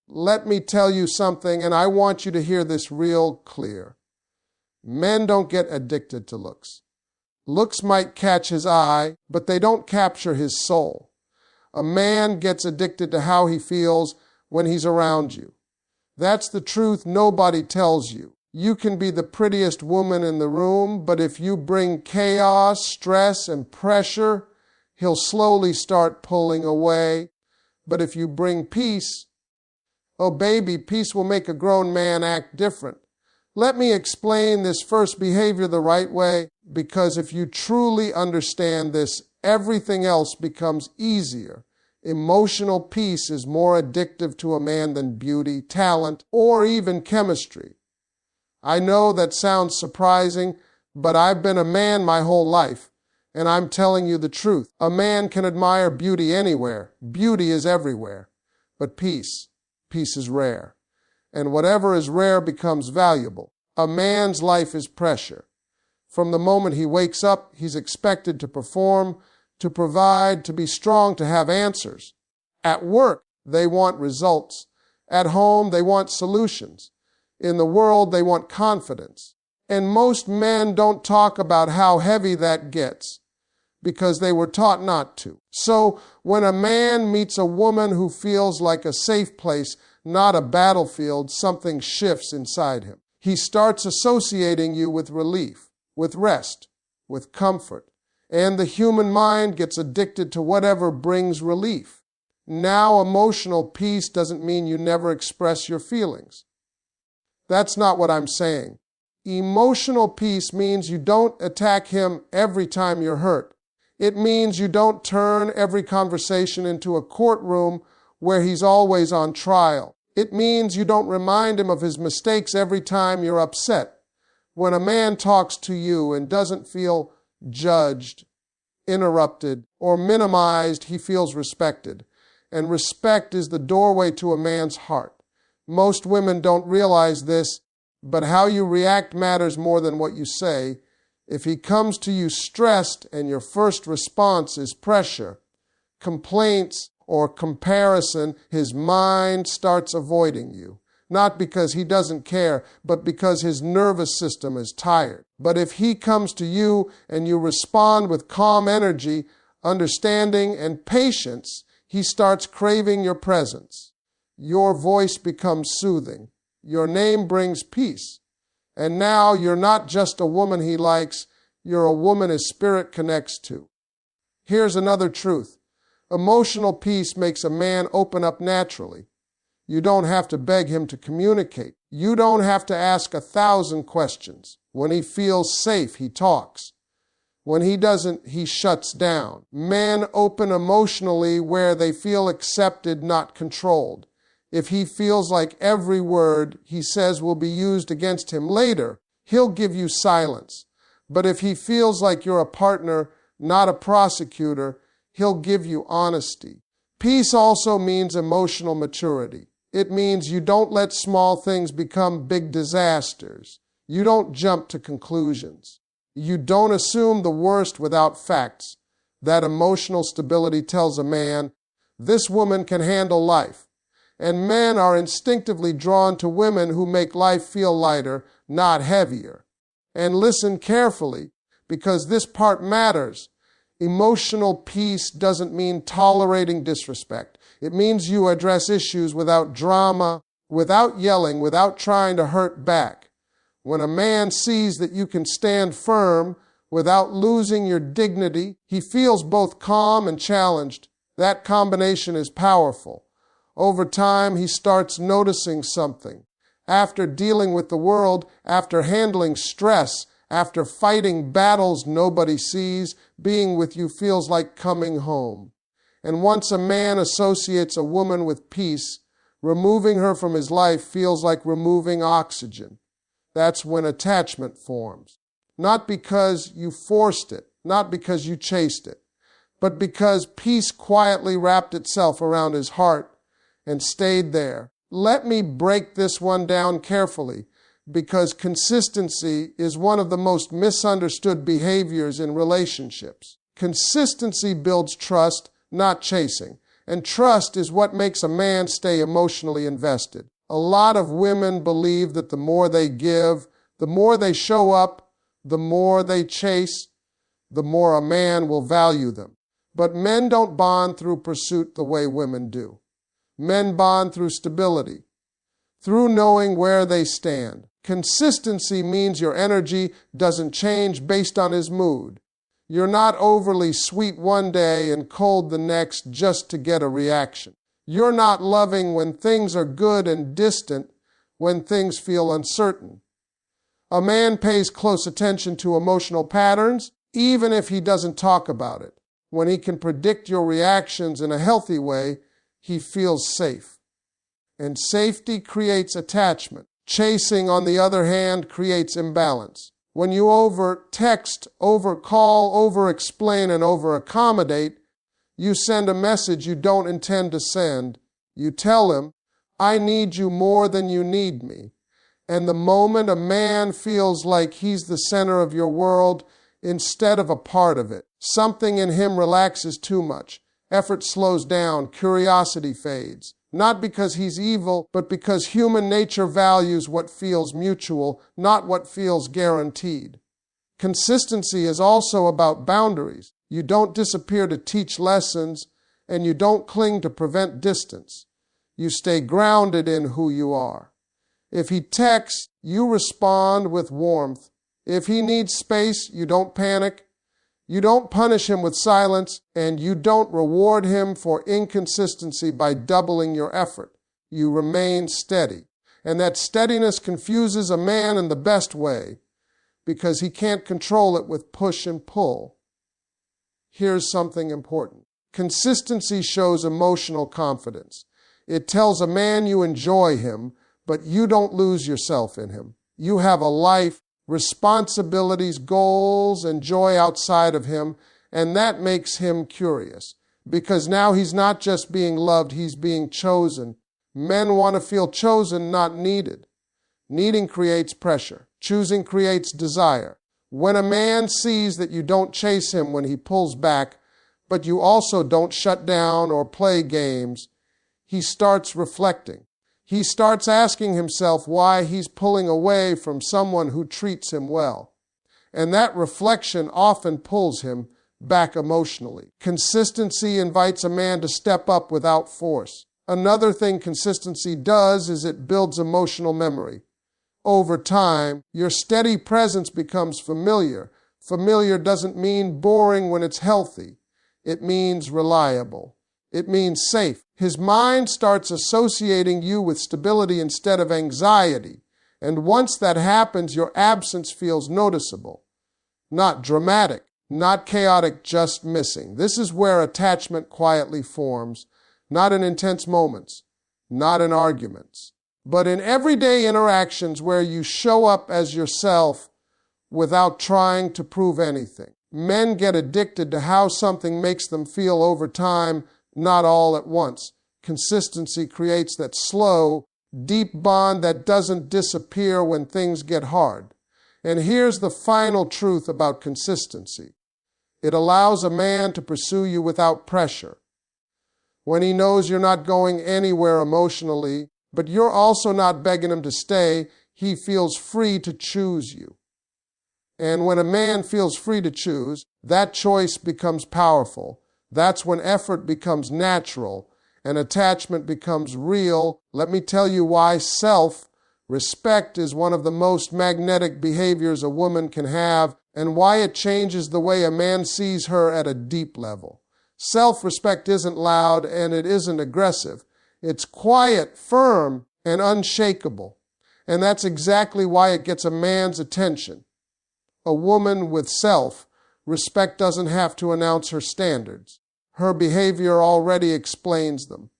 Let me tell you something, and I want you to hear this real clear. Men don't get addicted to looks. Looks might catch his eye, but they don't capture his soul. A man gets addicted to how he feels when he's around you. That's the truth nobody tells you. You can be the prettiest woman in the room, but if you bring chaos, stress, and pressure, he'll slowly start pulling away. But if you bring peace, oh baby, peace will make a grown man act different. Let me explain this first behavior the right way, because if you truly understand this, everything else becomes easier. Emotional peace is more addictive to a man than beauty, talent, or even chemistry. I know that sounds surprising, but I've been a man my whole life, and I'm telling you the truth. A man can admire beauty anywhere. Beauty is everywhere. But peace is rare. And whatever is rare becomes valuable. A man's life is pressure. From the moment he wakes up, he's expected to perform, to provide, to be strong, to have answers. At work, they want results. At home, they want solutions. In the world, they want confidence. And most men don't talk about how heavy that gets because they were taught not to. So when a man meets a woman who feels like a safe place, not a battlefield, something shifts inside him. He starts associating you with relief, with rest, with comfort. And the human mind gets addicted to whatever brings relief. Now, emotional peace doesn't mean you never express your feelings. That's not what I'm saying. Emotional peace means you don't attack him every time you're hurt. It means you don't turn every conversation into a courtroom where he's always on trial. It means you don't remind him of his mistakes every time you're upset. When a man talks to you and doesn't feel judged, interrupted, or minimized, he feels respected. And respect is the doorway to a man's heart. Most women don't realize this, but how you react matters more than what you say. If he comes to you stressed and your first response is pressure, complaints, or comparison, his mind starts avoiding you. Not because he doesn't care, but because his nervous system is tired. But if he comes to you and you respond with calm energy, understanding, and patience, he starts craving your presence. Your voice becomes soothing. Your name brings peace. And now you're not just a woman he likes, you're a woman his spirit connects to. Here's another truth. Emotional peace makes a man open up naturally. You don't have to beg him to communicate. You don't have to ask 1,000 questions. When he feels safe, he talks. When he doesn't, he shuts down. Men open emotionally where they feel accepted, not controlled. If he feels like every word he says will be used against him later, he'll give you silence. But if he feels like you're a partner, not a prosecutor, he'll give you honesty. Peace also means emotional maturity. It means you don't let small things become big disasters. You don't jump to conclusions. You don't assume the worst without facts. That emotional stability tells a man, this woman can handle life. And men are instinctively drawn to women who make life feel lighter, not heavier. And listen carefully, because this part matters. Emotional peace doesn't mean tolerating disrespect. It means you address issues without drama, without yelling, without trying to hurt back. When a man sees that you can stand firm without losing your dignity, he feels both calm and challenged. That combination is powerful. Over time, he starts noticing something. After dealing with the world, after handling stress, after fighting battles nobody sees, being with you feels like coming home. And once a man associates a woman with peace, removing her from his life feels like removing oxygen. That's when attachment forms. Not because you forced it, not because you chased it, but because peace quietly wrapped itself around his heart and stayed there. Let me break this one down carefully, because consistency is one of the most misunderstood behaviors in relationships. Consistency builds trust, not chasing. And trust is what makes a man stay emotionally invested. A lot of women believe that the more they give, the more they show up, the more they chase, the more a man will value them. But men don't bond through pursuit the way women do. Men bond through stability, through knowing where they stand. Consistency means your energy doesn't change based on his mood. You're not overly sweet one day and cold the next just to get a reaction. You're not loving when things are good and distant when things feel uncertain. A man pays close attention to emotional patterns, even if he doesn't talk about it. When he can predict your reactions in a healthy way, he feels safe. And safety creates attachment. Chasing, on the other hand, creates imbalance. When you over-text, over-call, over-explain, and over-accommodate, you send a message you don't intend to send. You tell him, I need you more than you need me. And the moment a man feels like he's the center of your world instead of a part of it, something in him relaxes too much. Effort slows down, curiosity fades. Not because he's evil, but because human nature values what feels mutual, not what feels guaranteed. Consistency is also about boundaries. You don't disappear to teach lessons, and you don't cling to prevent distance. You stay grounded in who you are. If he texts, you respond with warmth. If he needs space, you don't panic. You don't punish him with silence, and you don't reward him for inconsistency by doubling your effort. You remain steady. And that steadiness confuses a man in the best way, because he can't control it with push and pull. Here's something important. Consistency shows emotional confidence. It tells a man you enjoy him, but you don't lose yourself in him. You have a life, responsibilities, goals, and joy outside of him, and that makes him curious. Because now he's not just being loved, he's being chosen. Men want to feel chosen, not needed. Needing creates pressure. Choosing creates desire. When a man sees that you don't chase him when he pulls back, but you also don't shut down or play games, he starts reflecting. He starts asking himself why he's pulling away from someone who treats him well. And that reflection often pulls him back emotionally. Consistency invites a man to step up without force. Another thing consistency does is it builds emotional memory. Over time, your steady presence becomes familiar. Familiar doesn't mean boring when it's healthy. It means reliable. It means safe. His mind starts associating you with stability instead of anxiety. And once that happens, your absence feels noticeable. Not dramatic, not chaotic, just missing. This is where attachment quietly forms, not in intense moments, not in arguments, but in everyday interactions where you show up as yourself without trying to prove anything. Men get addicted to how something makes them feel over time, not all at once. Consistency creates that slow, deep bond that doesn't disappear when things get hard. And here's the final truth about consistency. It allows a man to pursue you without pressure. When he knows you're not going anywhere emotionally, but you're also not begging him to stay, he feels free to choose you. And when a man feels free to choose, that choice becomes powerful. That's when effort becomes natural and attachment becomes real. Let me tell you why self-respect is one of the most magnetic behaviors a woman can have and why it changes the way a man sees her at a deep level. Self-respect isn't loud and it isn't aggressive. It's quiet, firm, and unshakable. And that's exactly why it gets a man's attention. A woman with self-respect doesn't have to announce her standards. Her behavior already explains them.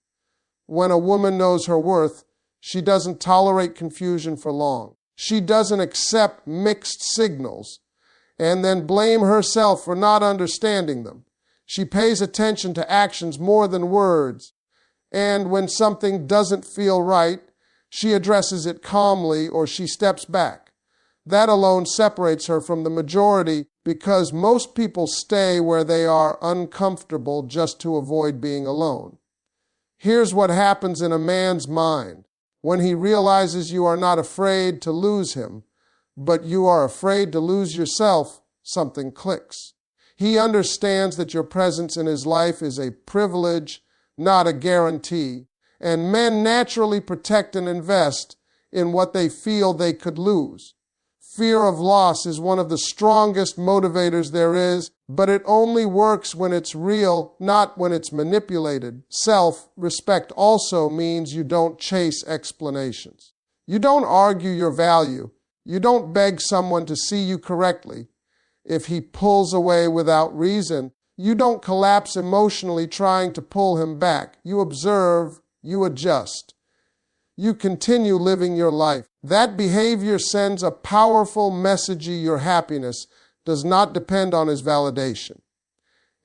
When a woman knows her worth, she doesn't tolerate confusion for long. She doesn't accept mixed signals and then blame herself for not understanding them. She pays attention to actions more than words. And when something doesn't feel right, she addresses it calmly or she steps back. That alone separates her from the majority because most people stay where they are uncomfortable just to avoid being alone. Here's what happens in a man's mind. When he realizes you are not afraid to lose him, but you are afraid to lose yourself, something clicks. He understands that your presence in his life is a privilege, not a guarantee, and men naturally protect and invest in what they feel they could lose. Fear of loss is one of the strongest motivators there is, but it only works when it's real, not when it's manipulated. Self-respect also means you don't chase explanations. You don't argue your value. You don't beg someone to see you correctly. If he pulls away without reason, you don't collapse emotionally trying to pull him back. You observe, you adjust. You continue living your life. That behavior sends a powerful message. Your happiness does not depend on his validation.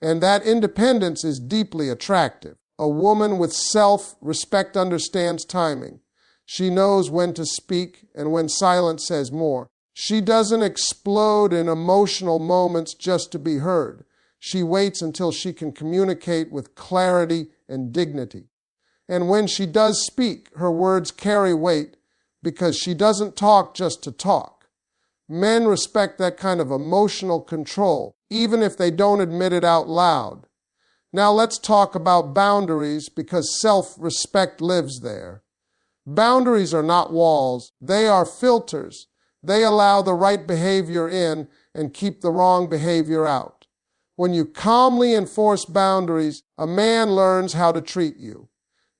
And that independence is deeply attractive. A woman with self-respect understands timing. She knows when to speak and when silence says more. She doesn't explode in emotional moments just to be heard. She waits until she can communicate with clarity and dignity. And when she does speak, her words carry weight because she doesn't talk just to talk. Men respect that kind of emotional control, even if they don't admit it out loud. Now let's talk about boundaries because self-respect lives there. Boundaries are not walls. They are filters. They allow the right behavior in and keep the wrong behavior out. When you calmly enforce boundaries, a man learns how to treat you.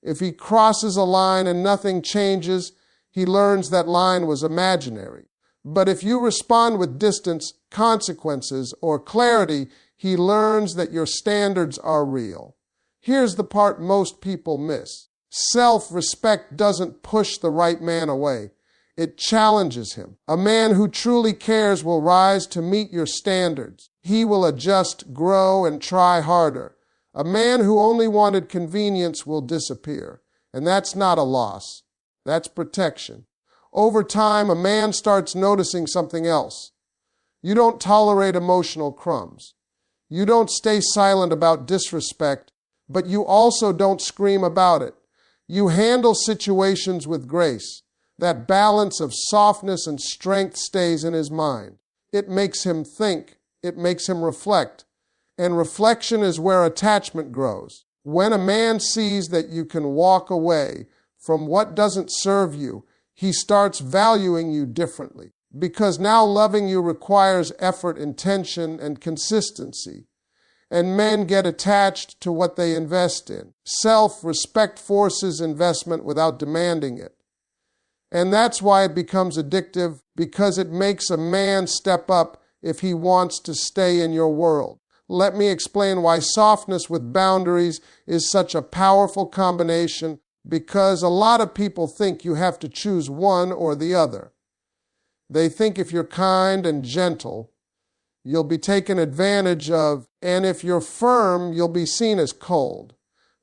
If he crosses a line and nothing changes, he learns that line was imaginary. But if you respond with distance, consequences, or clarity, he learns that your standards are real. Here's the part most people miss. Self-respect doesn't push the right man away. It challenges him. A man who truly cares will rise to meet your standards. He will adjust, grow, and try harder. A man who only wanted convenience will disappear. And that's not a loss. That's protection. Over time, a man starts noticing something else. You don't tolerate emotional crumbs. You don't stay silent about disrespect, but you also don't scream about it. You handle situations with grace. That balance of softness and strength stays in his mind. It makes him think. It makes him reflect. And reflection is where attachment grows. When a man sees that you can walk away from what doesn't serve you, he starts valuing you differently. Because now loving you requires effort, intention, and consistency. And men get attached to what they invest in. Self-respect forces investment without demanding it. And that's why it becomes addictive, because it makes a man step up if he wants to stay in your world. Let me explain why softness with boundaries is such a powerful combination, because a lot of people think you have to choose one or the other. They think if you're kind and gentle, you'll be taken advantage of, and if you're firm, you'll be seen as cold.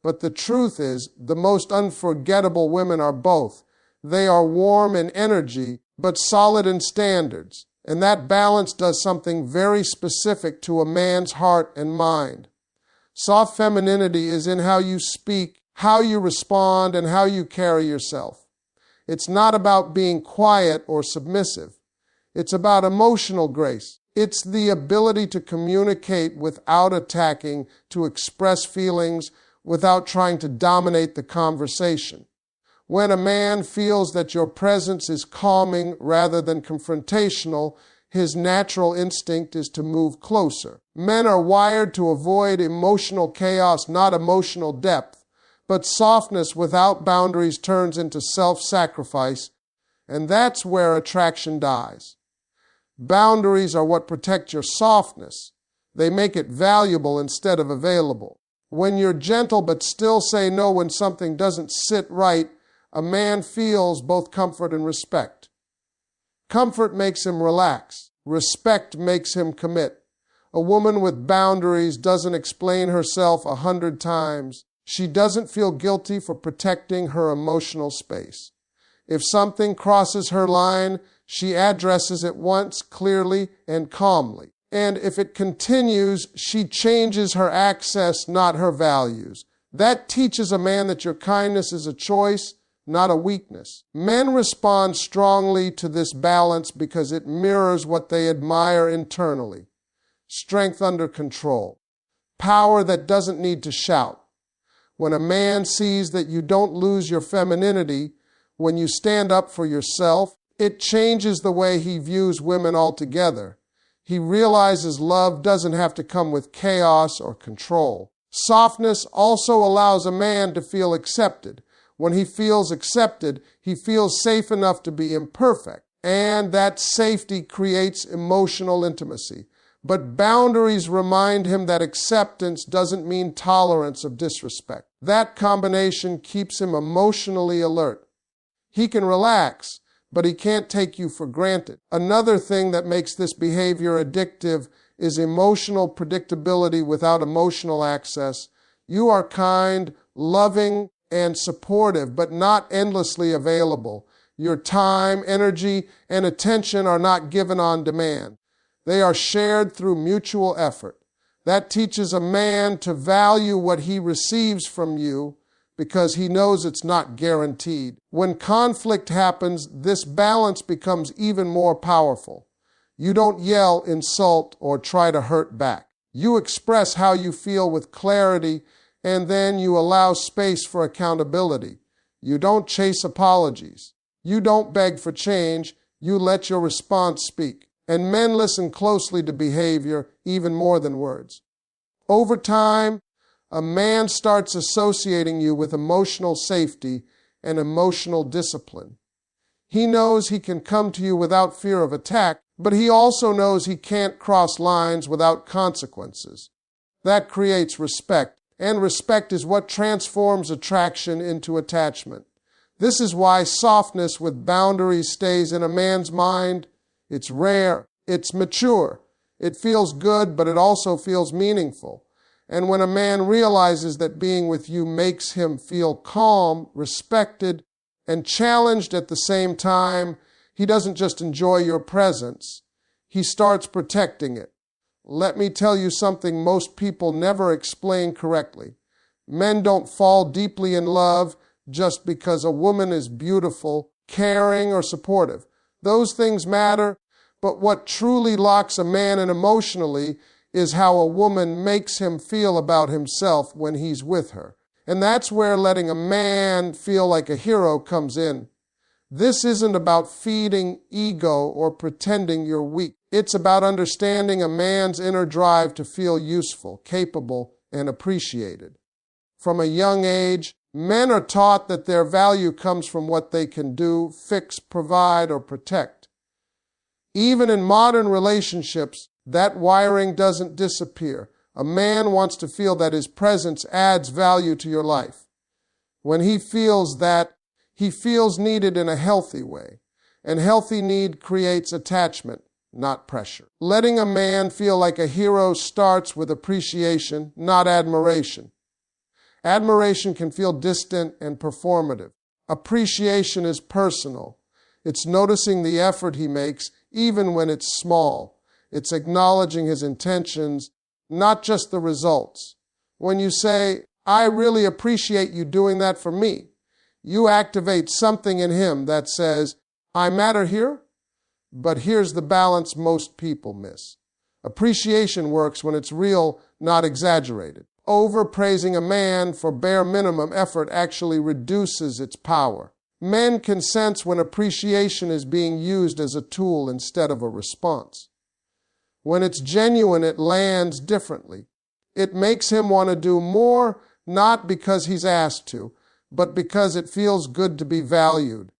But the truth is, the most unforgettable women are both. They are warm in energy, but solid in standards. And that balance does something very specific to a man's heart and mind. Soft femininity is in how you speak, how you respond, and how you carry yourself. It's not about being quiet or submissive. It's about emotional grace. It's the ability to communicate without attacking, to express feelings without trying to dominate the conversation. When a man feels that your presence is calming rather than confrontational, his natural instinct is to move closer. Men are wired to avoid emotional chaos, not emotional depth. But softness without boundaries turns into self-sacrifice, and that's where attraction dies. Boundaries are what protect your softness. They make it valuable instead of available. When you're gentle but still say no when something doesn't sit right, a man feels both comfort and respect. Comfort makes him relax. Respect makes him commit. A woman with boundaries doesn't explain herself 100 times. She doesn't feel guilty for protecting her emotional space. If something crosses her line, she addresses it once, clearly and calmly. And if it continues, she changes her access, not her values. That teaches a man that your kindness is a choice, not a weakness. Men respond strongly to this balance because it mirrors what they admire internally. Strength under control. Power that doesn't need to shout. When a man sees that you don't lose your femininity when you stand up for yourself, it changes the way he views women altogether. He realizes love doesn't have to come with chaos or control. Softness also allows a man to feel accepted. When he feels accepted, he feels safe enough to be imperfect, and that safety creates emotional intimacy. But boundaries remind him that acceptance doesn't mean tolerance of disrespect. That combination keeps him emotionally alert. He can relax, but he can't take you for granted. Another thing that makes this behavior addictive is emotional predictability without emotional access. You are kind, loving, and supportive, but not endlessly available. Your time, energy, and attention are not given on demand. They are shared through mutual effort. That teaches a man to value what he receives from you because he knows it's not guaranteed. When conflict happens, this balance becomes even more powerful. You don't yell, insult, or try to hurt back. You express how you feel with clarity, and then you allow space for accountability. You don't chase apologies. You don't beg for change. You let your response speak. And men listen closely to behavior even more than words. Over time, a man starts associating you with emotional safety and emotional discipline. He knows he can come to you without fear of attack, but he also knows he can't cross lines without consequences. That creates respect, and respect is what transforms attraction into attachment. This is why softness with boundaries stays in a man's mind. It's rare, it's mature, it feels good, but it also feels meaningful. And when a man realizes that being with you makes him feel calm, respected, and challenged at the same time, he doesn't just enjoy your presence, he starts protecting it. Let me tell you something most people never explain correctly. Men don't fall deeply in love just because a woman is beautiful, caring, or supportive. Those things matter, but what truly locks a man in emotionally is how a woman makes him feel about himself when he's with her. And that's where letting a man feel like a hero comes in. This isn't about feeding ego or pretending you're weak. It's about understanding a man's inner drive to feel useful, capable, and appreciated. From a young age, men are taught that their value comes from what they can do, fix, provide, or protect. Even in modern relationships, that wiring doesn't disappear. A man wants to feel that his presence adds value to your life. When he feels that, he feels needed in a healthy way. And healthy need creates attachment, not pressure. Letting a man feel like a hero starts with appreciation, not admiration. Admiration can feel distant and performative. Appreciation is personal. It's noticing the effort he makes, even when it's small. It's acknowledging his intentions, not just the results. When you say, "I really appreciate you doing that for me," you activate something in him that says, "I matter here." But here's the balance most people miss. Appreciation works when it's real, not exaggerated. Overpraising a man for bare minimum effort actually reduces its power. Men can sense when appreciation is being used as a tool instead of a response. When it's genuine, it lands differently. It makes him want to do more, not because he's asked to, but because it feels good to be valued.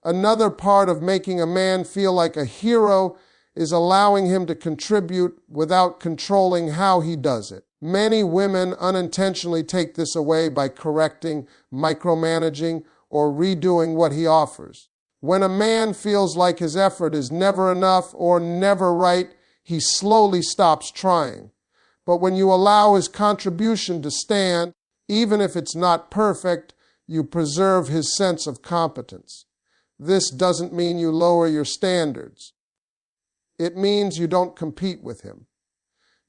Another part of making a man feel like a hero is allowing him to contribute without controlling how he does it. Many women unintentionally take this away by correcting, micromanaging, or redoing what he offers. When a man feels like his effort is never enough or never right, he slowly stops trying. But when you allow his contribution to stand, even if it's not perfect, you preserve his sense of competence. This doesn't mean you lower your standards. It means you don't compete with him.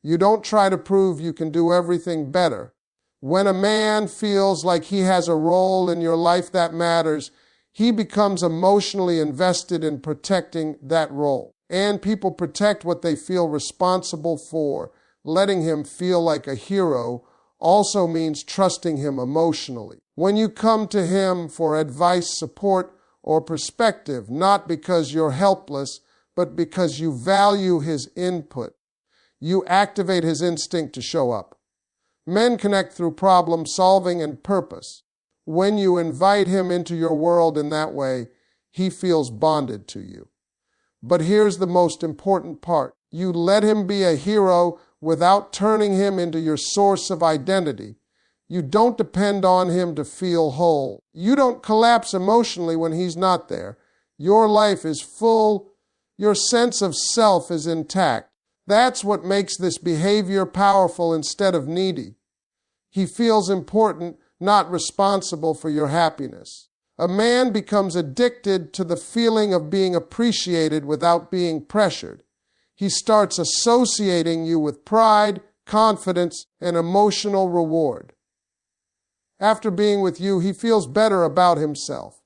You don't try to prove you can do everything better. When a man feels like he has a role in your life that matters, he becomes emotionally invested in protecting that role. And people protect what they feel responsible for. Letting him feel like a hero also means trusting him emotionally. When you come to him for advice, support, or perspective, not because you're helpless, but because you value his input, you activate his instinct to show up. Men connect through problem solving and purpose. When you invite him into your world in that way, he feels bonded to you. But here's the most important part. You let him be a hero without turning him into your source of identity. You don't depend on him to feel whole. You don't collapse emotionally when he's not there. Your life is full. Your sense of self is intact. That's what makes this behavior powerful instead of needy. He feels important, not responsible for your happiness. A man becomes addicted to the feeling of being appreciated without being pressured. He starts associating you with pride, confidence, and emotional reward. After being with you, he feels better about himself.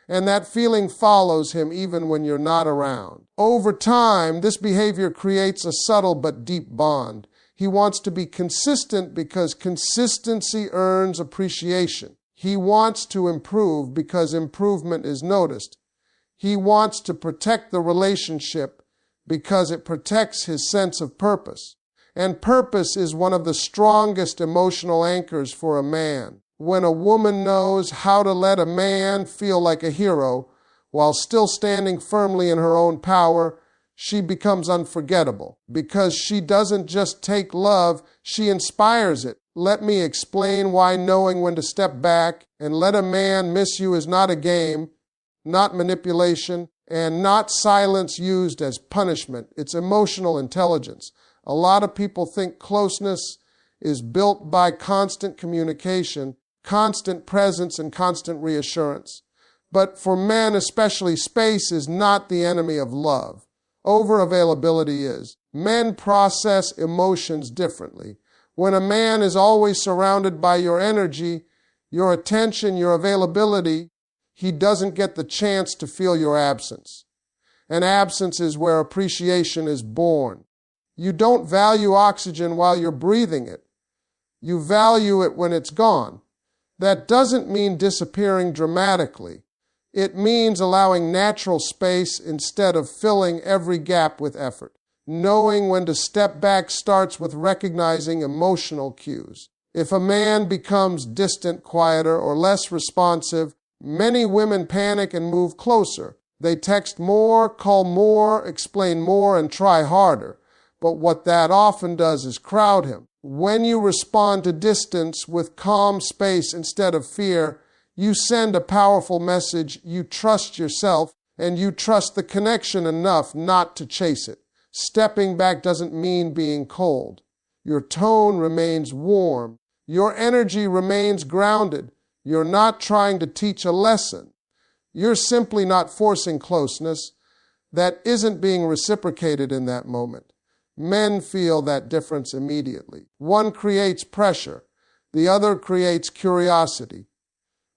And that feeling follows him even when you're not around. Over time, this behavior creates a subtle but deep bond. He wants to be consistent because consistency earns appreciation. He wants to improve because improvement is noticed. He wants to protect the relationship because it protects his sense of purpose. And purpose is one of the strongest emotional anchors for a man. When a woman knows how to let a man feel like a hero while still standing firmly in her own power, she becomes unforgettable. Because she doesn't just take love, she inspires it. Let me explain why knowing when to step back and let a man miss you is not a game, not manipulation, and not silence used as punishment. It's emotional intelligence. A lot of people think closeness is built by constant communication, constant presence, and constant reassurance. But for men especially, space is not the enemy of love. Over-availability is. Men process emotions differently. When a man is always surrounded by your energy, your attention, your availability, he doesn't get the chance to feel your absence. And absence is where appreciation is born. You don't value oxygen while you're breathing it. You value it when it's gone. That doesn't mean disappearing dramatically. It means allowing natural space instead of filling every gap with effort. Knowing when to step back starts with recognizing emotional cues. If a man becomes distant, quieter, or less responsive, many women panic and move closer. They text more, call more, explain more, and try harder. But what that often does is crowd him. When you respond to distance with calm space instead of fear, you send a powerful message. You trust yourself, and you trust the connection enough not to chase it. Stepping back doesn't mean being cold. Your tone remains warm. Your energy remains grounded. You're not trying to teach a lesson. You're simply not forcing closeness that isn't being reciprocated in that moment. Men feel that difference immediately. One creates pressure. The other creates curiosity.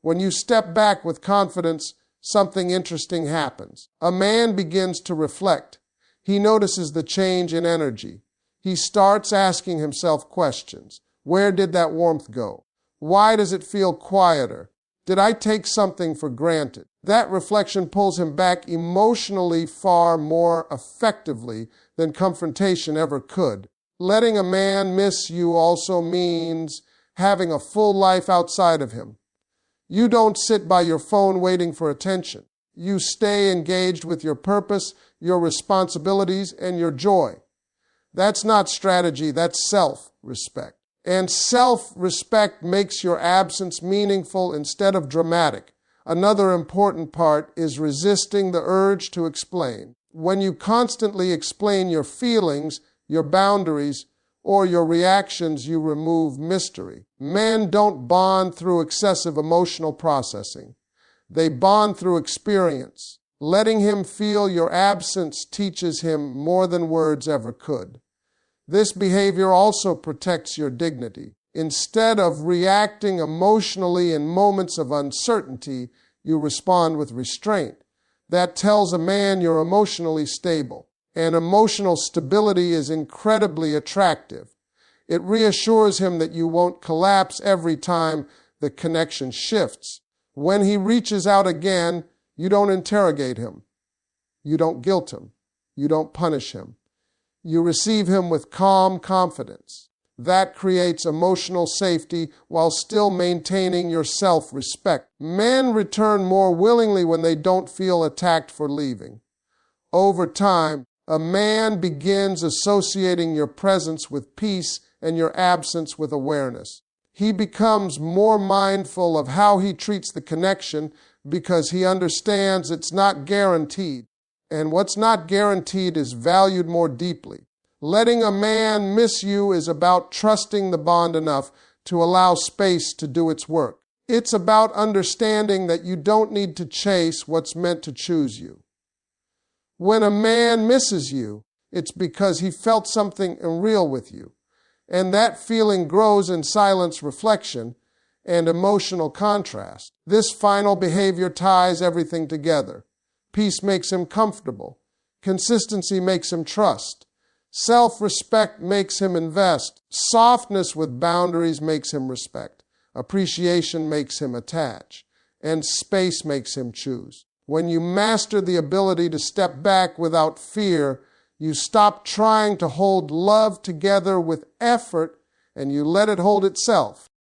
When you step back with confidence, something interesting happens. A man begins to reflect. He notices the change in energy. He starts asking himself questions. Where did that warmth go? Why does it feel quieter? Did I take something for granted? That reflection pulls him back emotionally far more effectively than confrontation ever could. Letting a man miss you also means having a full life outside of him. You don't sit by your phone waiting for attention. You stay engaged with your purpose, your responsibilities, and your joy. That's not strategy, that's self-respect. And self-respect makes your absence meaningful instead of dramatic. Another important part is resisting the urge to explain. When you constantly explain your feelings, your boundaries, or your reactions, you remove mystery. Men don't bond through excessive emotional processing. They bond through experience. Letting him feel your absence teaches him more than words ever could. This behavior also protects your dignity. Instead of reacting emotionally in moments of uncertainty, you respond with restraint. That tells a man you're emotionally stable. And emotional stability is incredibly attractive. It reassures him that you won't collapse every time the connection shifts. When he reaches out again, you don't interrogate him. You don't guilt him. You don't punish him. You receive him with calm confidence. That creates emotional safety while still maintaining your self-respect. Men return more willingly when they don't feel attacked for leaving. Over time, a man begins associating your presence with peace and your absence with awareness. He becomes more mindful of how he treats the connection because he understands it's not guaranteed. And what's not guaranteed is valued more deeply. Letting a man miss you is about trusting the bond enough to allow space to do its work. It's about understanding that you don't need to chase what's meant to choose you. When a man misses you, it's because he felt something real with you. And that feeling grows in silence, reflection, and emotional contrast. This final behavior ties everything together. Peace makes him comfortable. Consistency makes him trust. Self-respect makes him invest. Softness with boundaries makes him respect. Appreciation makes him attach. And space makes him choose. When you master the ability to step back without fear, you stop trying to hold love together with effort and you let it hold itself.